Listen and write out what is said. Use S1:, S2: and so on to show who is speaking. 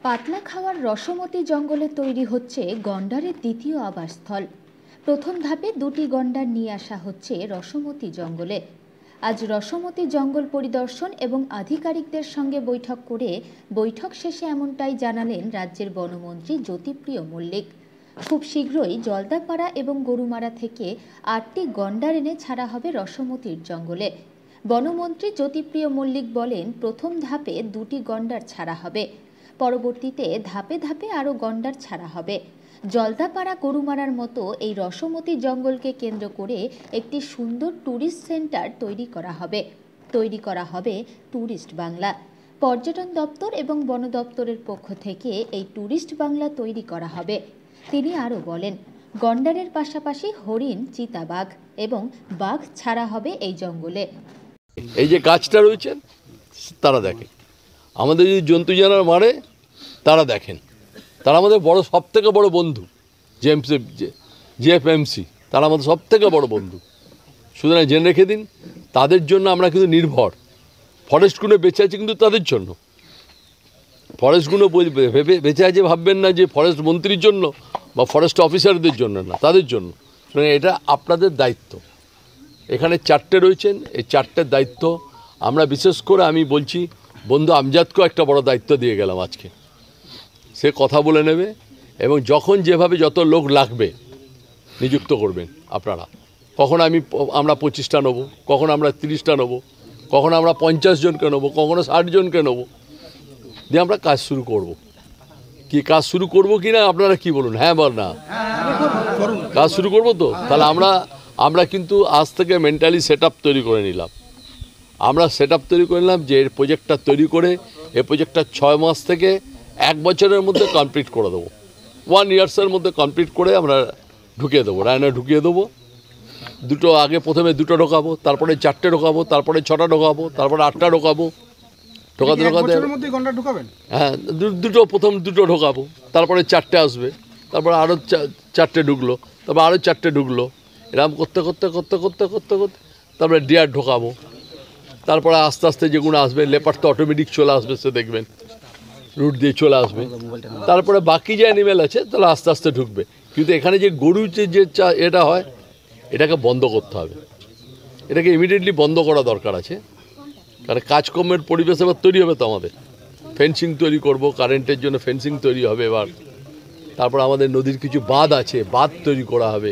S1: পাতলা খাওয়ার রসমতি জঙ্গলে তৈরি হচ্ছে গন্ডারের দ্বিতীয় আবাসস্থল। প্রথম ধাপে দুটি গন্ডার নিয়ে আসা হচ্ছে রসমতি জঙ্গলে। আজ রসমতি জঙ্গল পরিদর্শন এবং আধিকারিকদের সঙ্গে বৈঠক শেষে এমনটাই জানালেন রাজ্যের বনমন্ত্রী জ্যোতিপ্রিয় মল্লিক। খুব শীঘ্রই জলদাপাড়া এবং গরুমারা থেকে ৮টি গন্ডার এনে ছাড়া হবে রসমতির জঙ্গলে। বনমন্ত্রী জ্যোতিপ্রিয় মল্লিক বলেন, প্রথম ধাপে দুটি গন্ডার ছাড়া হবে, পরবর্তীতে ধাপে ধাপে আরও গন্ডার ছাড়া হবে। জলদাপাড়া গরুমারার মতো এই রসমতি জঙ্গলকে কেন্দ্র করে একটি সুন্দর ট্যুরিস্ট সেন্টার তৈরি করা হবে ট্যুরিস্ট বাংলা। পর্যটন দপ্তর এবং বন দপ্তরের পক্ষ থেকে এই ট্যুরিস্ট বাংলা তৈরি করা হবে। তিনি আরও বলেন, গন্ডারের পাশাপাশি হরিণ, চিতাবাঘ এবং বাঘ ছাড়া হবে এই জঙ্গলে।
S2: এই যে গাছটা রয়েছেন তারা দেখেন, আমাদের যদি জন্তু জানোয়ার মারে তারা দেখেন, তারা আমাদের বড় সবথেকে বড় বন্ধু। জিএফএমসি তারা আমাদের সবথেকে বড় বন্ধু। সুতরাং জেনে রেখে দিন, তাদের জন্য আমরা কিন্তু নির্ভর। ফরেস্টগুলো বেঁচে আছে কিন্তু তাদের জন্য। ফরেস্টগুলো বেঁচে আছে ভাববেন না যে ফরেস্ট মন্ত্রীর জন্য বা ফরেস্ট অফিসারদের জন্য, না, তাদের জন্য। সুতরাং এটা আপনাদের দায়িত্ব। এখানে 4টে রয়েছেন, এই 4টের দায়িত্ব আমরা বিশেষ করে আমি বলছি, বন্ধু আমজাদকেও একটা বড় দায়িত্ব দিয়ে গেলাম আজকে। সে কথা বলে নেবে এবং যখন যেভাবে যত লোক লাগবে নিযুক্ত করবেন আপনারা। কখন আমরা 25টা নেবো, কখন আমরা 30টা নেবো, কখন আমরা 50 জনকে নেবো, কখনো 60 জনকে নেবো, দিয়ে আমরা কাজ শুরু করব। কি কাজ শুরু করব কি না আপনারা কি বলুন, হ্যাঁ বা না? কাজ শুরু করব তো। তাহলে আমরা কিন্তু আজ থেকে মেন্টালি সেট আপ তৈরি করে নিলাম। যে এর প্রজেক্টটা তৈরি করে এই প্রজেক্টটা 6 মাস থেকে 1 বছরের মধ্যে কমপ্লিট করে দেবো। 1 ইয়ার্সের মধ্যে কমপ্লিট করে আমরা ঢুকিয়ে দেবো, রায়না ঢুকিয়ে দেবো। প্রথমে 2টো ঢোকাবো, তারপরে 4টে ঢোকাবো, তারপরে 6টা ঢোকাবো, তারপরে 8টা ঢোকাবো। হ্যাঁ, প্রথম 2টো ঢোকাবো, তারপরে 4টে আসবে, তারপরে আরও 4টে ঢুকলো, তারপর আরও 4টে ঢুকলো। এরকম করতে তারপরে ডিয়ার ঢোকাবো। তারপরে আস্তে আস্তে যেগুলো আসবে, লেপার তো অটোমেটিক চলে আসবে, সে দেখবেন রুট দিয়ে চলে আসবে। তারপরে বাকি যে অ্যানিমেল আছে তাহলে আস্তে আস্তে ঢুকবে। কিন্তু এখানে যে গরু যে এটা হয়, এটাকে বন্ধ করতে হবে। এটাকে ইমিডিয়েটলি বন্ধ করা দরকার আছে। কারণ কাজকর্মের পরিবেশ এবার তৈরি হবে তো আমাদের। ফেন্সিং তৈরি করব, কারেন্টের জন্য ফেন্সিং তৈরি হবে এবার। তারপর আমাদের নদীর কিছু বাঁধ আছে, বাঁধ তৈরি করা হবে।